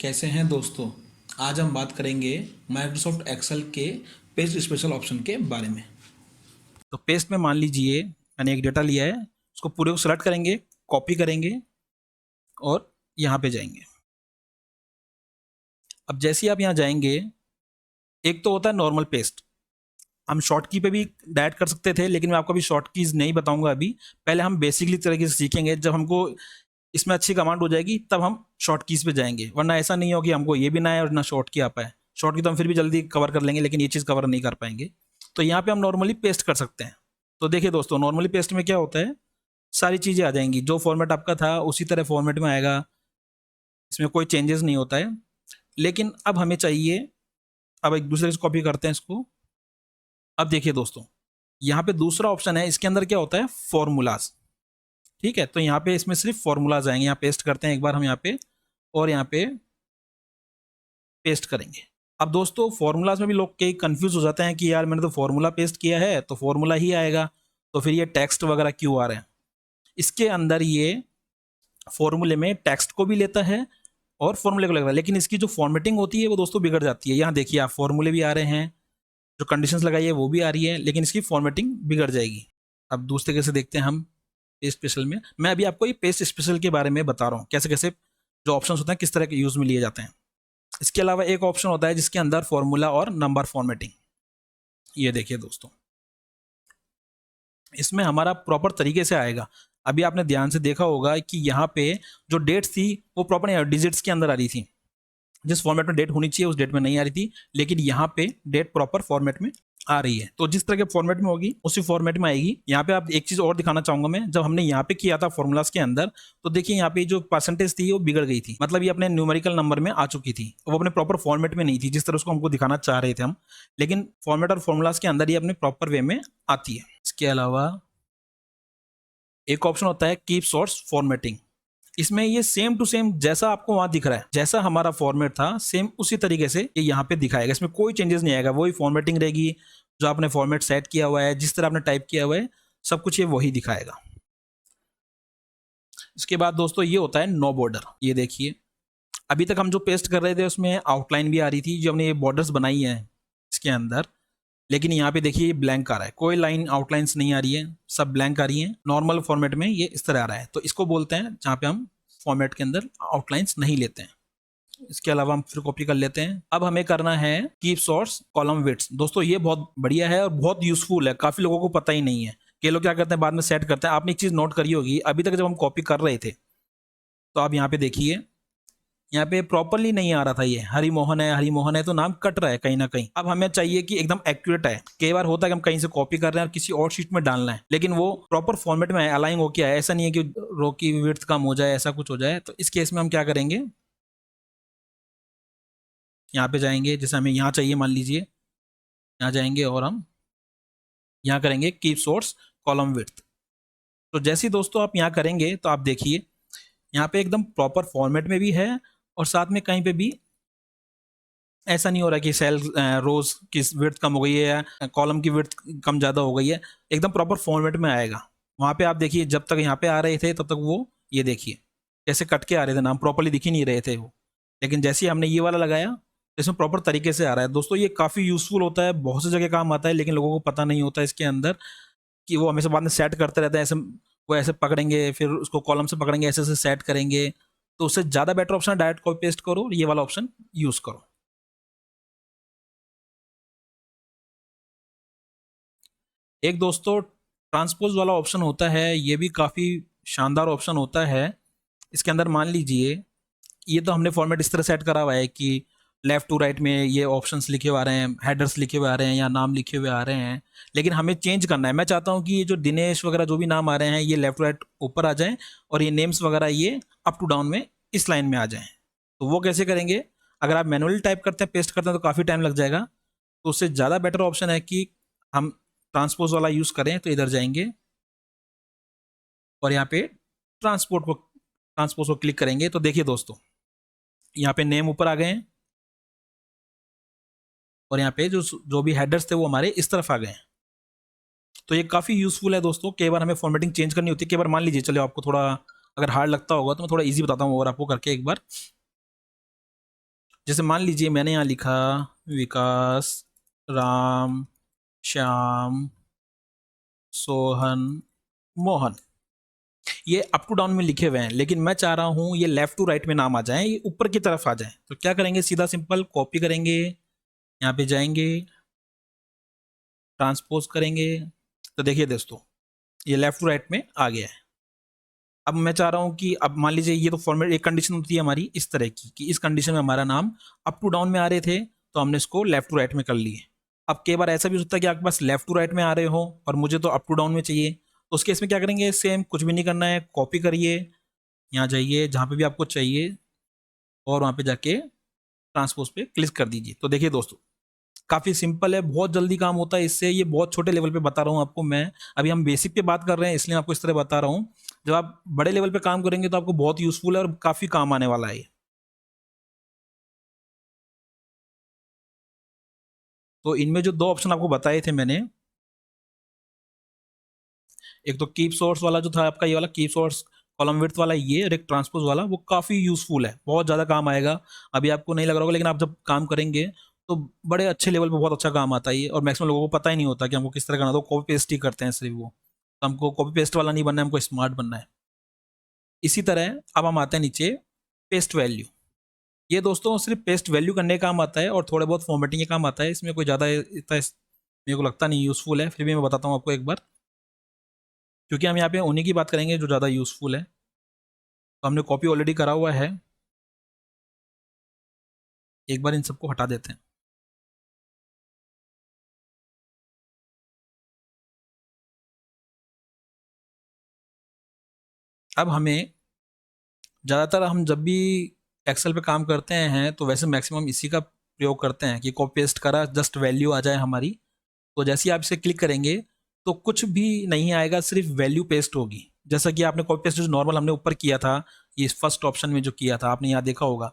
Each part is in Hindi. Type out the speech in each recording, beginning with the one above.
कैसे हैं दोस्तों। आज हम बात करेंगे माइक्रोसॉफ्ट एक्सेल के पेस्ट स्पेशल ऑप्शन के बारे में। तो पेस्ट में मान लीजिए मैंने एक डेटा लिया है, उसको पूरे को सेलेक्ट करेंगे, कॉपी करेंगे और यहाँ पे जाएंगे। अब जैसे ही आप यहाँ जाएंगे, एक तो होता है नॉर्मल पेस्ट। हम शॉर्ट की पे भी डायरेक्ट कर सकते थे, लेकिन मैं आपको अभी शॉर्ट कीज नहीं बताऊंगा अभी। पहले हम बेसिकली तरीके से सीखेंगे, जब हमको इसमें अच्छी कमांड हो जाएगी तब हम शॉर्ट कीज पे जाएंगे। वरना ऐसा नहीं हो कि हमको ये भी ना आए और ना शॉर्ट की आ पाए। शॉर्ट की तो हम फिर भी जल्दी कवर कर लेंगे, लेकिन ये चीज़ कवर नहीं कर पाएंगे। तो यहाँ पे हम नॉर्मली पेस्ट कर सकते हैं। तो देखिए दोस्तों, नॉर्मली पेस्ट में क्या होता है, सारी चीज़ें आ जाएंगी। जो फॉर्मेट आपका था उसी तरह फॉर्मेट में आएगा, इसमें कोई चेंजेस नहीं होता है। लेकिन अब हमें चाहिए, अब एक दूसरे से कॉपी करते हैं इसको। अब देखिए दोस्तों, यहाँ पे दूसरा ऑप्शन है, इसके अंदर क्या होता है, फॉर्मूलाज। ठीक है, तो यहाँ पे इसमें सिर्फ फॉर्मूलाज आएंगे। यहाँ पेस्ट करते हैं एक बार हम यहाँ पे, और यहाँ पे पेस्ट करेंगे। अब दोस्तों, फॉर्मूलाज में भी लोग कई कंफ्यूज हो जाते हैं कि यार मैंने तो फॉर्मूला पेस्ट किया है तो फॉर्मूला ही आएगा, तो फिर ये टेक्स्ट वगैरह क्यों आ रहे हैं। इसके अंदर ये फॉर्मूले में टेक्स्ट को भी लेता है और फॉर्मूले को लगता है, लेकिन इसकी जो फॉर्मेटिंग होती है वो दोस्तों बिगड़ जाती है। यहाँ देखिए, आप फॉर्मूले भी आ रहे हैं, जो कंडीशंस लगाई है वो भी आ रही है, लेकिन इसकी फॉर्मेटिंग बिगड़ जाएगी। अब दूसरे तरीके से देखते हैं हम पेस्ट स्पेशल में। मैं अभी आपको ये पेस्ट स्पेशल के बारे में बता रहा हूँ, कैसे कैसे जो ऑप्शंस होते हैं किस तरह के यूज में लिए जाते हैं। इसके अलावा एक ऑप्शन होता है जिसके अंदर फॉर्मूला और नंबर फॉर्मेटिंग। ये देखिए दोस्तों, इसमें हमारा प्रॉपर तरीके से आएगा। अभी आपने ध्यान से देखा होगा कि यहाँ पे जो डेट थी वो प्रॉपर डिजिट्स के अंदर आ रही थी। जिस फॉर्मेट में डेट होनी चाहिए उस डेट में नहीं आ रही थी, लेकिन यहाँ पे डेट प्रॉपर फॉर्मेट में आ रही है। तो जिस तरह के फॉर्मेट में होगी उसी फॉर्मेट में आएगी। यहाँ पे आप एक चीज और दिखाना चाहूंगा मैं, जब हमने यहाँ पे किया था फॉर्मूलाज के अंदर, तो देखिए यहाँ पे जो परसेंटेज थी वो बिगड़ गई थी। मतलब ये अपने न्यूमेरिकल नंबर में आ चुकी थी, वो अपने प्रॉपर फॉर्मेट में नहीं थी जिस तरह उसको हमको दिखाना चाह रहे थे हम। लेकिन फॉर्मेट और फॉर्मूलाज के अंदर ये अपने प्रॉपर वे में आती है। इसके अलावा एक ऑप्शन होता है कीप सोर्स फॉर्मेटिंग। इसमें ये सेम टू सेम जैसा आपको वहां दिख रहा है, जैसा हमारा फॉर्मेट था सेम उसी तरीके से ये यहाँ पे दिखाएगा। इसमें कोई चेंजेस नहीं आएगा, वही फॉर्मेटिंग रहेगी। जो आपने फॉर्मेट सेट किया हुआ है, जिस तरह आपने टाइप किया हुआ है, सब कुछ ये वही दिखाएगा। इसके बाद दोस्तों ये होता है नो बॉर्डर। ये देखिए, अभी तक हम जो पेस्ट कर रहे थे उसमें आउटलाइन भी आ रही थी, जो हमने ये बॉर्डर्स बनाई है इसके अंदर। लेकिन यहाँ पे देखिए ये ब्लैंक आ रहा है, कोई लाइन आउटलाइंस नहीं आ रही है, सब ब्लैंक आ रही है। नॉर्मल फॉर्मेट में ये इस तरह आ रहा है, तो इसको बोलते हैं जहाँ पे हम फॉर्मेट के अंदर आउटलाइंस नहीं लेते हैं। इसके अलावा हम फिर कॉपी कर लेते हैं। अब हमें करना है कीप सोर्स कॉलम विड्थ। दोस्तों ये बहुत बढ़िया है और बहुत यूजफुल है, काफी लोगों को पता ही नहीं है। कि लोग क्या करते हैं बाद में सेट करते हैं। आपने एक चीज नोट करी होगी, अभी तक जब हम कॉपी कर रहे थे तो आप यहाँ पे देखिए, यहाँ पे प्रॉपरली नहीं आ रहा था। ये हरिमोहन है, हरिमोहन है, तो नाम कट रहा है कहीं ना कहीं। अब हमें चाहिए कि एकदम एक्यूरेट है। कई बार होता है कि हम कहीं से कॉपी कर रहे हैं और किसी और शीट में डालना है, लेकिन वो प्रॉपर फॉर्मेट में अलाइन हो क्या है। ऐसा नहीं है कि रो की विड्थ कम हो जाए, ऐसा कुछ हो जाए। तो इस केस में हम क्या करेंगे, यहाँ पे जाएंगे, जैसे हमें यहाँ चाहिए, मान लीजिए यहाँ जाएंगे और हम यहाँ करेंगे कीप सोर्स कॉलम विड्थ। तो जैसे ही दोस्तों आप यहाँ करेंगे तो आप देखिए यहाँ पे एकदम प्रॉपर फॉर्मेट में भी है, और साथ में कहीं पे भी ऐसा नहीं हो रहा कि सेल रोज की विड्थ कम हो गई है या कॉलम की विड्थ कम ज़्यादा हो गई है। एकदम प्रॉपर फॉर्मेट में आएगा। वहाँ पे आप देखिए, जब तक यहाँ पे आ रहे थे तब तक वो, ये देखिए कैसे कट के आ रहे थे, नाम प्रॉपरली दिख ही नहीं रहे थे वो। लेकिन जैसे ही हमने ये वाला लगाया तो इसमें प्रॉपर तरीके से आ रहा है। दोस्तों ये काफ़ी यूजफुल होता है, बहुत सी जगह काम आता है, लेकिन लोगों को पता नहीं होता है इसके अंदर कि वो हमेशा बाद में सेट करते रहते हैं। ऐसे वो ऐसे पकड़ेंगे, फिर उसको कॉलम से पकड़ेंगे, ऐसे ऐसे सेट करेंगे। तो उससे ज़्यादा बेटर ऑप्शन है डायरेक्ट कॉपी पेस्ट करो, ये वाला ऑप्शन यूज़ करो। एक दोस्तों ट्रांसपोज वाला ऑप्शन होता है, ये भी काफ़ी शानदार ऑप्शन होता है। इसके अंदर मान लीजिए, ये तो हमने फॉर्मेट इस तरह सेट करा हुआ है कि लेफ्ट टू राइट में ये ऑप्शंस लिखे हुए आ रहे हैं, हेडर्स लिखे हुए आ रहे हैं या नाम लिखे हुए आ रहे हैं। लेकिन हमें चेंज करना है। मैं चाहता हूँ कि ये जो दिनेश वगैरह जो भी नाम आ रहे हैं ये लेफ्ट टू राइट ऊपर आ जाएं, और ये नेम्स वगैरह ये अप टू डाउन में इस लाइन में आ जाएं। तो वो कैसे करेंगे, अगर आप मैनुअली टाइप करते हैं, पेस्ट करते हैं, तो काफ़ी टाइम लग जाएगा। तो उससे ज़्यादा बेटर ऑप्शन है कि हम ट्रांसपोज वाला यूज़ करें। तो इधर जाएंगे और यहाँ पे ट्रांसपोज को क्लिक करेंगे। तो देखिए दोस्तों, यहाँ पे नेम ऊपर आ गए हैं, और यहाँ पे जो जो भी हेडर्स थे वो हमारे इस तरफ आ गए हैं। तो ये काफ़ी यूजफुल है दोस्तों। कई बार हमें फॉर्मेटिंग चेंज करनी होती है। कई बार मान लीजिए, चलो आपको थोड़ा अगर हार्ड लगता होगा तो मैं थोड़ा इजी बताता हूँ और आपको करके एक बार। जैसे मान लीजिए मैंने यहाँ लिखा विकास, राम, श्याम, सोहन, मोहन, ये अप टू डाउन में लिखे हुए हैं, लेकिन मैं चाह रहा हूँ ये लेफ्ट टू राइट में नाम आ जाए, ये ऊपर की तरफ आ जाए। तो क्या करेंगे, सीधा सिंपल कॉपी करेंगे, यहाँ पे जाएंगे, ट्रांसपोज करेंगे, तो देखिए दोस्तों ये लेफ्ट टू राइट में आ गया है। अब मैं चाह रहा हूँ कि अब मान लीजिए ये तो फॉर्मेट एक कंडीशन होती है हमारी इस तरह की कि इस कंडीशन में हमारा नाम अप टू डाउन में आ रहे थे, तो हमने इसको लेफ्ट टू राइट में कर लिए। अब कई बार ऐसा भी हो सकता है कि आपके पास लेफ्ट टू राइट में आ रहे हो और मुझे तो अप टू डाउन में चाहिए, तो उस केस में क्या करेंगे, सेम कुछ भी नहीं करना है, कॉपी करिए, यहाँ जाइए जहाँ पे भी आपको चाहिए और वहाँ पे जाके ट्रांसपोज पे क्लिक कर दीजिए। तो देखिए दोस्तों काफ़ी सिंपल है, बहुत जल्दी काम होता है इससे। ये बहुत छोटे लेवल पे बता रहा हूँ आपको मैं, अभी हम बेसिक पे बात कर रहे हैं इसलिए आपको इस तरह बता रहा हूँ। जब आप बड़े लेवल पे काम करेंगे तो आपको बहुत यूजफुल है और काफ़ी काम आने वाला है। तो इनमें जो दो ऑप्शन आपको बताए थे मैंने, एक तो कीप सोर्स वाला जो था आपका, ये वाला कीप सोर्स कॉलम विड्थ वाला ये, और एक ट्रांसपोज वाला, वो काफ़ी यूजफुल है, बहुत ज़्यादा काम आएगा। अभी आपको नहीं लग रहा होगा, लेकिन आप जब काम करेंगे तो बड़े अच्छे लेवल पे बहुत अच्छा काम आता है ये, और मैक्सिमम लोगों को पता ही नहीं होता कि हमको किस तरह करना, तो कॉपी पेस्ट ही करते हैं सिर्फ वो। तो हमको कॉपी पेस्ट वाला नहीं बनना है, हमको स्मार्ट बनना है। इसी तरह अब हम आते हैं नीचे पेस्ट वैल्यू। ये दोस्तों सिर्फ पेस्ट वैल्यू करने का काम आता है और थोड़े बहुत फॉर्मेटिंग के काम आता है, इसमें कोई ज़्यादा इतना मेरे को लगता नहीं यूज़फुल है, फिर भी मैं बताता हूँ आपको एक बार, क्योंकि हम यहाँ पे उन्हीं की बात करेंगे जो ज़्यादा यूज़फुल है। तो हमने कॉपी ऑलरेडी करा हुआ है, एक बार इन सबको हटा देते हैं। अब हमें ज़्यादातर हम जब भी एक्सेल पे काम करते हैं तो वैसे मैक्सिमम इसी का प्रयोग करते हैं कि कॉपी पेस्ट करा, जस्ट वैल्यू आ जाए हमारी। तो जैसे ही आप इसे क्लिक करेंगे तो कुछ भी नहीं आएगा, सिर्फ वैल्यू पेस्ट होगी। जैसा कि आपने कॉपी पेस्ट जो नॉर्मल हमने ऊपर किया था, ये फर्स्ट ऑप्शन में जो किया था आपने यहाँ देखा होगा,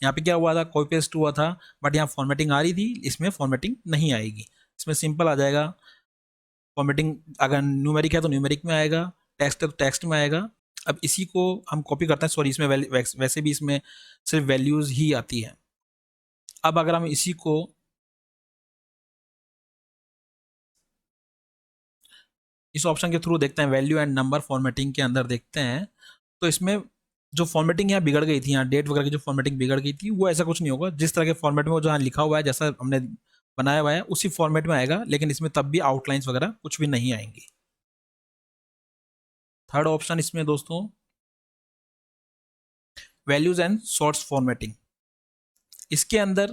यहाँ पे क्या हुआ था, कॉपी पेस्ट हुआ था, बट यहाँ फॉर्मेटिंग आ रही थी, इसमें फॉर्मेटिंग नहीं आएगी, इसमें सिंपल आ जाएगा। फॉर्मेटिंग अगर न्यूमेरिक है तो न्यूमेरिक में आएगा, टेक्स्ट है तो टेक्स्ट में आएगा। अब इसी को हम कॉपी करते हैं, सॉरी इसमें वैसे भी इसमें सिर्फ वैल्यूज़ ही आती है। अब अगर हम इसी को इस ऑप्शन के थ्रू देखते हैं, वैल्यू एंड नंबर फॉर्मेटिंग के अंदर देखते हैं, तो इसमें जो फॉर्मेटिंग यहाँ बिगड़ गई थी, यहाँ डेट वगैरह की जो फॉर्मेटिंग बिगड़ गई थी, वो ऐसा कुछ नहीं होगा। जिस तरह के फॉर्मेट में वो जहाँ लिखा हुआ है, जैसा हमने बनाया हुआ है उसी फॉर्मेट में आएगा, लेकिन इसमें तब भी आउटलाइंस वगैरह कुछ भी नहीं आएंगी। थर्ड ऑप्शन इसमें दोस्तों वैल्यूज एंड शॉर्ट्स फॉर्मेटिंग। इसके अंदर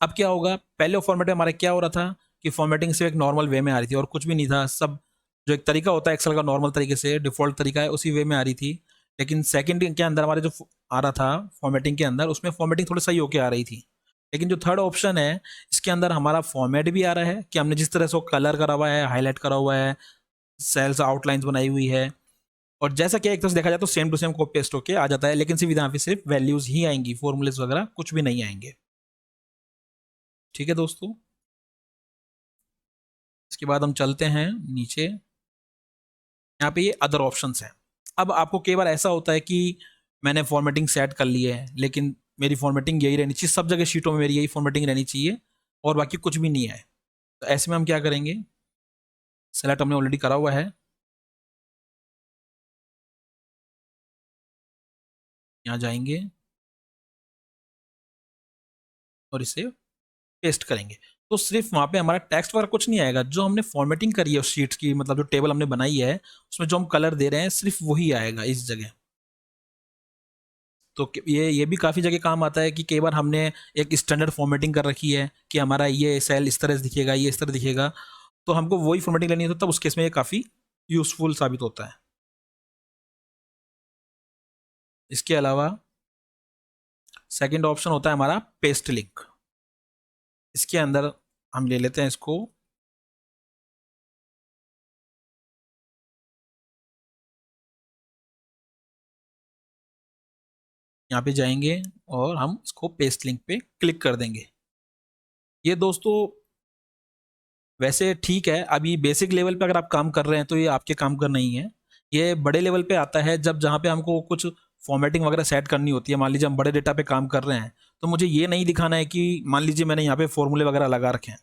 अब क्या होगा, पहले फॉर्मेट में हमारा क्या हो रहा था कि फॉर्मेटिंग सिर्फ एक नॉर्मल वे में आ रही थी और कुछ भी नहीं था, सब जो एक तरीका होता है एक्सेल का नॉर्मल तरीके से डिफॉल्ट तरीका है उसी वे में आ रही थी। लेकिन सेकंड के अंदर हमारे जो आ रहा था फॉर्मेटिंग के अंदर, उसमें फॉर्मेटिंग थोड़ी सही होके आ रही थी। लेकिन जो थर्ड ऑप्शन है, इसके अंदर हमारा फॉर्मेट भी आ रहा है कि हमने जिस तरह से कलर करा हुआ है, हाईलाइट करा हुआ है, सेल्स आउटलाइंस बनाई हुई है, और जैसा कि एक तरह से देखा जाए तो same to same copy paste होके आ जाता है, लेकिन सिर्फ यहाँ पे सिर्फ वैल्यूज ही आएंगी, फॉर्मूलेस वगैरह कुछ भी नहीं आएंगे। ठीक है दोस्तों, इसके बाद हम चलते हैं नीचे, यहाँ पे ये अदर ऑप्शंस हैं। अब आपको कई बार ऐसा होता है कि मैंने फॉर्मेटिंग सेट कर ली है, लेकिन मेरी फॉर्मेटिंग यही रहनी चाहिए, सब जगह शीटों में मेरी यही फॉर्मेटिंग रहनी चाहिए और बाकी कुछ भी नहीं है। तो ऐसे में हम क्या करेंगे, सेलेक्ट हमने ऑलरेडी करा हुआ है, यहाँ जाएंगे और इसे पेस्ट करेंगे। तो सिर्फ वहाँ पे हमारा टेक्स्ट वगैरह कुछ नहीं आएगा, जो हमने फॉर्मेटिंग करी है उस शीट्स की, मतलब जो टेबल हमने बनाई है उसमें जो हम कलर दे रहे हैं सिर्फ वही आएगा इस जगह। तो ये भी काफ़ी जगह काम आता है कि कई बार हमने एक स्टैंडर्ड फॉर्मेटिंग कर रखी है कि हमारा ये सेल इस तरह से दिखेगा, ये इस तरह दिखेगा, तो हमको वही फॉर्मेटिंग लेनी है, तो तब उस केस में ये काफ़ी यूजफुल साबित होता है। इसके अलावा सेकंड ऑप्शन होता है हमारा पेस्ट लिंक। इसके अंदर हम ले लेते हैं इसको, यहाँ पे जाएंगे और हम इसको पेस्ट लिंक पे क्लिक कर देंगे। ये दोस्तों वैसे ठीक है, अभी बेसिक लेवल पे अगर आप काम कर रहे हैं तो ये आपके काम का नहीं है। ये बड़े लेवल पे आता है जब जहाँ पे हमको कुछ फॉर्मेटिंग वगैरह सेट करनी होती है, मान लीजिए हम बड़े डेटा पे काम कर रहे हैं, तो मुझे ये नहीं दिखाना है कि मान लीजिए मैंने यहाँ पे फॉर्मूले वगैरह लगा रखे हैं,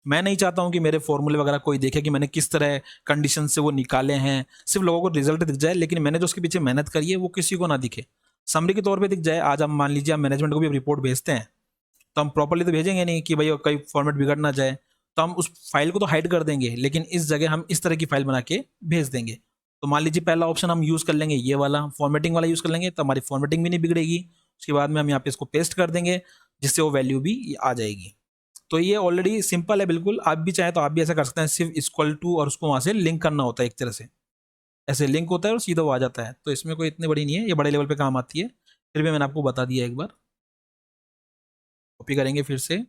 मैं नहीं चाहता हूँ कि मेरे फॉर्मूले वगैरह कोई देखे कि मैंने किस तरह कंडीशन से वो निकाले हैं। सिर्फ लोगों को रिजल्ट दिख जाए, लेकिन मैंने जो उसके पीछे मेहनत करी है वो किसी को ना दिखे, समरी के तौर पे दिख जाए। आज हम मान लीजिए हम मैनेजमेंट को भी रिपोर्ट भेजते हैं, तो हम प्रॉपर्ली तो भेजेंगे नहीं कि भाई कई फॉर्मेट बिगड़ ना जाए, तो हम उस फाइल को तो हाइड कर देंगे, लेकिन इस जगह हम इस तरह की फाइल बना के भेज देंगे। तो मान लीजिए पहला ऑप्शन हम यूज़ कर लेंगे, ये वाला फॉर्मेटिंग वाला यूज़ कर लेंगे, तो हमारी फॉर्मेटिंग भी नहीं बिगड़ेगी। उसके बाद में हम यहाँ पे इसको पेस्ट कर देंगे, जिससे वो वैल्यू भी आ जाएगी। तो ये ऑलरेडी सिंपल है बिल्कुल। आप भी चाहे तो आप भी ऐसा कर सकते हैं, सिर्फ इक्वल टू और उसको वहाँ से लिंक करना होता है, एक तरह से ऐसे लिंक होता है और सीधा वो आ जाता है। तो इसमें कोई इतनी बड़ी नहीं है, ये बड़े लेवल पे काम आती है, फिर भी मैंने आपको बता दिया एक बार। कॉपी करेंगे फिर से।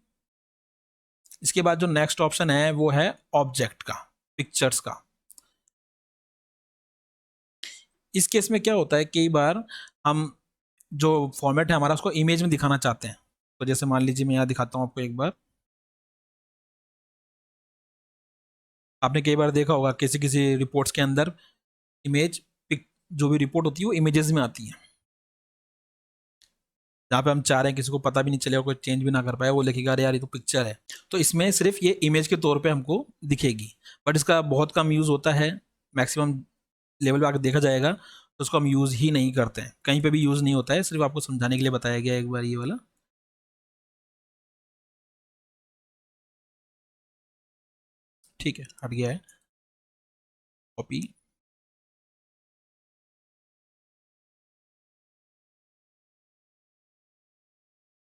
इसके बाद जो नेक्स्ट ऑप्शन है वो है ऑब्जेक्ट का, पिक्चर्स का। इस केस में क्या होता है, कई बार हम जो फॉर्मेट है हमारा उसको इमेज में दिखाना चाहते हैं। तो जैसे मान लीजिए मैं यहाँ दिखाता हूँ आपको एक बार। आपने कई बार देखा होगा किसी किसी रिपोर्ट्स के अंदर इमेज पिक, जो भी रिपोर्ट होती है वो इमेजेस में आती है। जहाँ पे हम चाह रहे हैं किसी को पता भी नहीं चलेगा, कोई चेंज भी ना कर पाए, वो लिखेगा अरे यार ये तो पिक्चर है। तो इसमें सिर्फ ये इमेज के तौर पे हमको दिखेगी, बट इसका बहुत कम यूज़ होता है। मैक्सिमम लेवल पे आकर देखा जाएगा तो उसको हम यूज़ ही नहीं करते हैं, कहीं पे भी यूज़ नहीं होता है। सिर्फ आपको समझाने के लिए बताया गया एक बार ये वाला। ठीक है, हट गया है। कॉपी।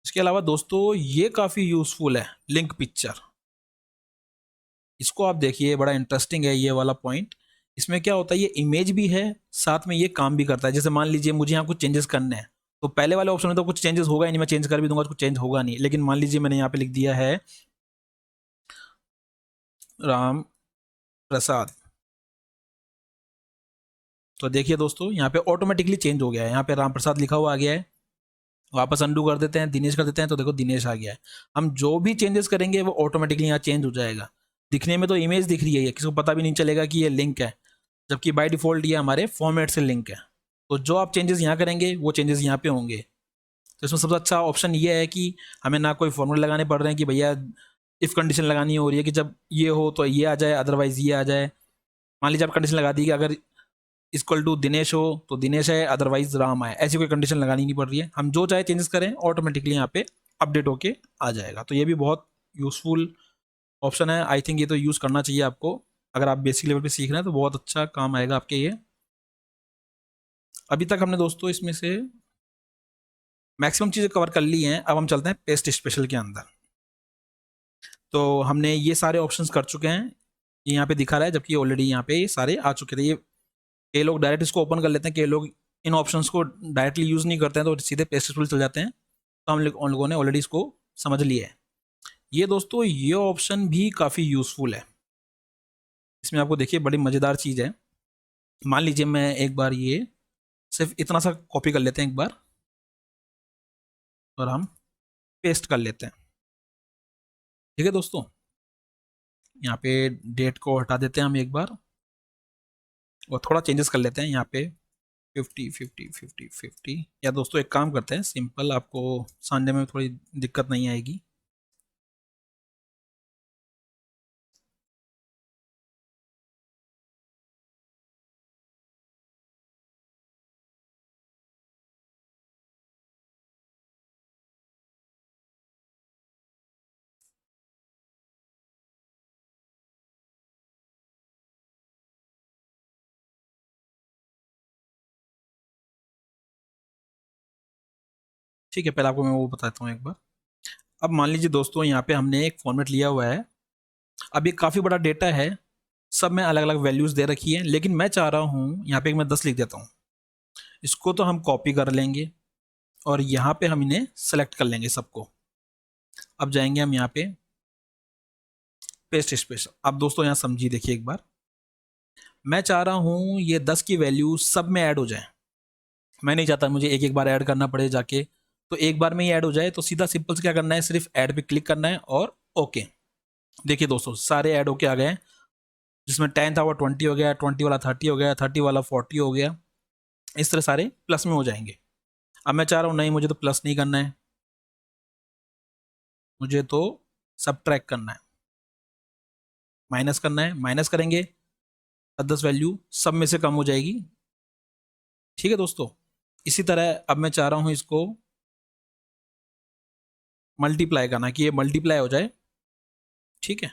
इसके अलावा दोस्तों ये काफ़ी यूज़फुल है, लिंक पिक्चर। इसको आप देखिए, बड़ा इंटरेस्टिंग है ये वाला पॉइंट। इसमें क्या होता है, ये इमेज भी है, साथ में ये काम भी करता है। जैसे मान लीजिए मुझे यहाँ कुछ चेंजेस करने हैं, तो पहले वाले ऑप्शन में तो कुछ चेंजेस होगा ही नहीं, मैं चेंज कर भी दूंगा कुछ चेंज होगा नहीं। लेकिन मान लीजिए मैंने यहाँ पे लिख दिया है राम प्रसाद, तो देखिए दोस्तों यहाँ पे ऑटोमेटिकली चेंज हो गया है। यहाँ पे राम प्रसाद लिखा हुआ आ गया है। वापस अंडू कर देते हैं, दिनेश कर देते हैं, तो देखो दिनेश आ गया है। हम जो भी चेंजेस करेंगे वो ऑटोमेटिकली यहाँ चेंज हो जाएगा। दिखने में तो इमेज दिख रही है, ये किसी को पता भी नहीं चलेगा कि ये लिंक है, जबकि बाय डिफॉल्ट ये हमारे फॉर्मेट से लिंक है। तो जो आप चेंजेस यहाँ करेंगे वो चेंजेस यहाँ पे होंगे। तो इसमें सबसे अच्छा ऑप्शन ये है कि हमें ना कोई फॉर्मूला लगाने पड़ रहे हैं कि भैया इफ कंडीशन लगानी हो रही है कि जब ये हो तो ये आ जाए, अदरवाइज ये आ जाए। मान लीजिए आप कंडीशन लगा दी कि अगर इक्वल टू दिनेश हो तो दिनेश है, अदरवाइज राम आए, ऐसी कोई कंडीशन लगानी नहीं पड़ रही है। हम जो चाहे चेंजेस करें ऑटोमेटिकली यहाँ पे अपडेट होके आ जाएगा। तो ये भी बहुत यूजफुल ऑप्शन है। आई थिंक ये तो यूज़ करना चाहिए आपको, अगर आप बेसिक लेवल पे सीख रहे हैं तो बहुत अच्छा काम आएगा आपके ये। अभी तक हमने दोस्तों इसमें से मैक्सिमम चीज़ें कवर कर ली हैं। अब हम चलते हैं पेस्ट स्पेशल के अंदर। तो हमने ये सारे ऑप्शंस कर चुके हैं, ये यहाँ पे दिखा रहा है, जबकि ऑलरेडी यहाँ पे ये सारे आ चुके थे। ये कई लोग डायरेक्ट इसको ओपन कर लेते हैं, कई लोग इन ऑप्शंस को डायरेक्टली यूज़ नहीं करते हैं, तो सीधे पेस्ट स्पेशल चल जाते हैं। तो उन लोगों ने ऑलरेडी इसको समझ लिया है। ये दोस्तों ये ऑप्शन भी काफ़ी यूज़फुल है। इसमें आपको देखिए बड़ी मज़ेदार चीज़ है। मान लीजिए मैं एक बार ये सिर्फ इतना सा कॉपी कर लेते हैं एक बार, और हम पेस्ट कर लेते हैं। ठीक है दोस्तों, यहाँ पे डेट को हटा देते हैं हम एक बार, और थोड़ा चेंजेस कर लेते हैं यहाँ पे 50 50 50 50। या दोस्तों एक काम करते हैं सिंपल, आपको समझने में थोड़ी दिक्कत नहीं आएगी। ठीक है, पहले आपको मैं वो बताता हूँ एक बार। अब मान लीजिए दोस्तों यहाँ पे हमने एक फॉर्मेट लिया हुआ है। अब ये काफ़ी बड़ा डेटा है, सब में अलग अलग वैल्यूज़ दे रखी है, लेकिन मैं चाह रहा हूँ यहाँ पे मैं 10 लिख देता हूँ। इसको तो हम कॉपी कर लेंगे और यहाँ पे हम इन्हें सेलेक्ट कर लेंगे सबको। अब जाएंगे हम यहाँ पे पेस्ट स्पेस। अब दोस्तों यहाँ समझिए, देखिए एक बार, मैं चाह रहा हूँ ये 10 की वैल्यू सब में ऐड हो जाए। मैं नहीं चाहता मुझे एक एक बार ऐड करना पड़े जाके, तो एक बार में ही ऐड हो जाए। तो सीधा सिंपल से क्या करना है, सिर्फ ऐड पे क्लिक करना है और ओके। देखिए दोस्तों सारे ऐड होके आ गए, जिसमें 10 था वो 20 हो गया, 20 वाला 30 हो गया, 30 वाला 40 हो गया। इस तरह सारे प्लस में हो जाएंगे। अब मैं चाह रहा हूँ नहीं, मुझे तो प्लस नहीं करना है, मुझे तो सबट्रैक्ट करना है, माइनस करना है, माइनस करेंगे 10 वैल्यू सब में से कम हो जाएगी। ठीक है दोस्तों, इसी तरह अब मैं चाह रहा हूं इसको मल्टीप्लाई करना, कि ये मल्टीप्लाई हो जाए। ठीक है,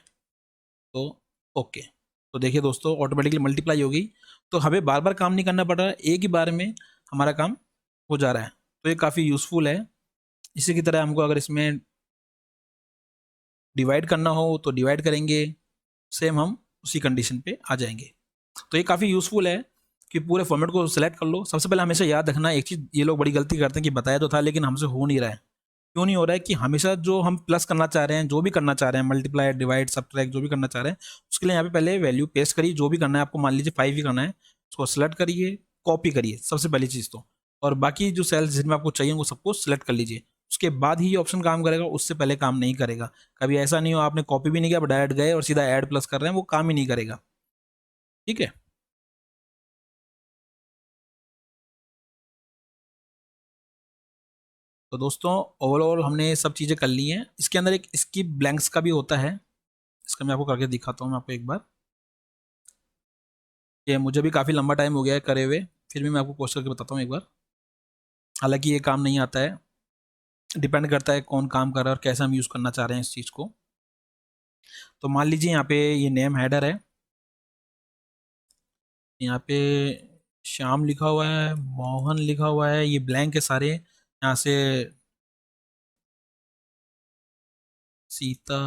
तो ओके, तो देखिए दोस्तों ऑटोमेटिकली मल्टीप्लाई हो गई, तो हमें बार बार काम नहीं करना पड़ रहा, एक ही बार में हमारा काम हो जा रहा है, तो ये काफ़ी यूज़फुल है। इसी की तरह हमको अगर इसमें डिवाइड करना हो तो डिवाइड करेंगे, सेम हम उसी कंडीशन पे आ जाएंगे। तो ये काफ़ी यूज़फुल है कि पूरे फॉर्मेट को सिलेक्ट कर लो। सबसे पहले हमेशा याद रखना एक चीज़, ये लोग बड़ी गलती करते हैं कि बताया तो था लेकिन हमसे हो नहीं रहा है। क्यों नहीं हो रहा है? कि हमेशा जो हम प्लस करना चाह रहे हैं, जो भी करना चाह रहे हैं, मल्टीप्लाई, डिवाइड, सबट्रैक्ट, जो भी करना चाह रहे हैं, उसके लिए यहाँ पे पहले वैल्यू पेस्ट करिए। जो भी करना है आपको, मान लीजिए 5 ही करना है, उसको सेलेक्ट करिए, कॉपी करिए सबसे पहली चीज़ तो, और बाकी जो सेल्स जिनमें आपको चाहिए वो सबको सिलेक्ट कर लीजिए। उसके बाद ही ये ऑप्शन काम करेगा, उससे पहले काम नहीं करेगा। कभी ऐसा नहीं हो आपने कॉपी भी नहीं किया, डायरेक्ट गए और सीधा ऐड प्लस कर रहे हैं, वो काम ही नहीं करेगा। ठीक है, तो दोस्तों ओवरऑल हमने सब चीज़ें कर ली हैं। इसके अंदर एक स्किप ब्लैंक्स का भी होता है, इसका मैं आपको करके दिखाता हूँ मैं आपको एक बार। ये मुझे भी काफ़ी लंबा टाइम हो गया है करे हुए, फिर भी मैं आपको कोशिश करके बताता हूँ एक बार। हालांकि ये काम नहीं आता है, डिपेंड करता है कौन काम कर रहा है और कैसे हम यूज़ करना चाह रहे हैं इस चीज़ को। तो मान लीजिए यहाँ पे ये नेम हेडर है, यहाँ पे श्याम लिखा हुआ है, मोहन लिखा हुआ है, ये ब्लैंक है सारे। यहाँ से सीता,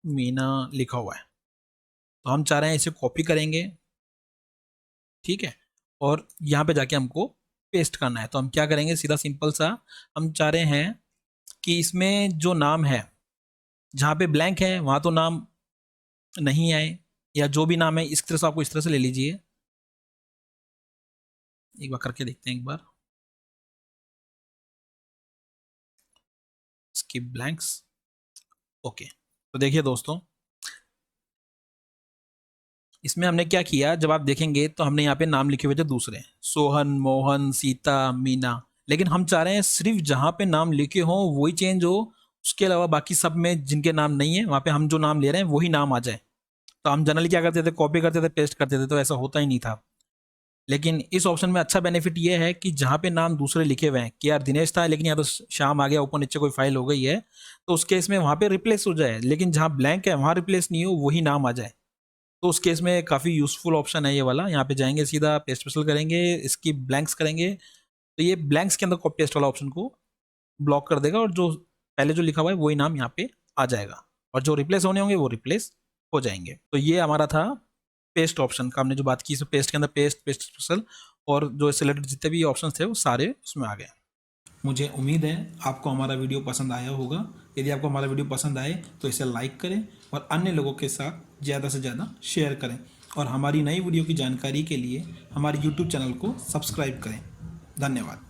मीना लिखा हुआ है, तो हम चाह रहे हैं इसे कॉपी करेंगे। ठीक है, और यहाँ पे जाके हमको पेस्ट करना है, तो हम क्या करेंगे, सीधा सिंपल सा हम चाह रहे हैं कि इसमें जो नाम है, जहाँ पे ब्लैंक है वहाँ तो नाम नहीं आए, या जो भी नाम है इस तरह से आपको इस तरह से ले लीजिए। एक बार करके देखते हैं एक बार, स्किप ब्लैंक्स। ओके, तो देखिए दोस्तों इसमें हमने क्या किया, जब आप देखेंगे तो हमने यहाँ पे नाम लिखे हुए थे दूसरे, सोहन, मोहन, सीता, मीना, लेकिन हम चाह रहे हैं सिर्फ जहाँ पे नाम लिखे हों वही चेंज हो, उसके अलावा बाकी सब में जिनके नाम नहीं है वहाँ पे हम जो नाम ले रहे हैं वही नाम आ जाए। तो हम जनरली क्या करते थे, कॉपी करते थे, पेस्ट करते थे, तो ऐसा होता ही नहीं था। लेकिन इस ऑप्शन में अच्छा बेनिफिट ये है कि जहाँ पे नाम दूसरे लिखे हुए हैं, कि यार दिनेश था लेकिन यहाँ तो शाम आ गया, ऊपर नीचे कोई फाइल हो गई है, तो उस केस में वहाँ पे रिप्लेस हो जाए, लेकिन जहाँ ब्लैंक है वहाँ रिप्लेस नहीं हो, वही नाम आ जाए। तो उस केस में काफ़ी यूज़फुल ऑप्शन है ये वाला। यहाँ पे जाएंगे, सीधा पेस्ट पेस्टल करेंगे, इसकी ब्लैंक्स करेंगे, तो ये ब्लैंक्स के अंदर कॉपी पेस्ट वाला ऑप्शन को ब्लॉक कर देगा, और जो पहले जो लिखा हुआ है वही नाम यहाँ पे आ जाएगा, और जो रिप्लेस होने होंगे वो रिप्लेस हो जाएंगे। तो ये हमारा था पेस्ट ऑप्शन का, हमने जो बात की, इसमें पेस्ट के अंदर पेस्ट, पेस्ट स्पेशल, और जो सिलेक्टेड जितने भी ऑप्शन थे वो सारे उसमें आ गए। मुझे उम्मीद है आपको हमारा वीडियो पसंद आया होगा। यदि आपको हमारा वीडियो पसंद आए तो इसे लाइक करें और अन्य लोगों के साथ ज़्यादा से ज़्यादा शेयर करें, और हमारी नई वीडियो की जानकारी के लिए हमारे YouTube चैनल को सब्सक्राइब करें। धन्यवाद।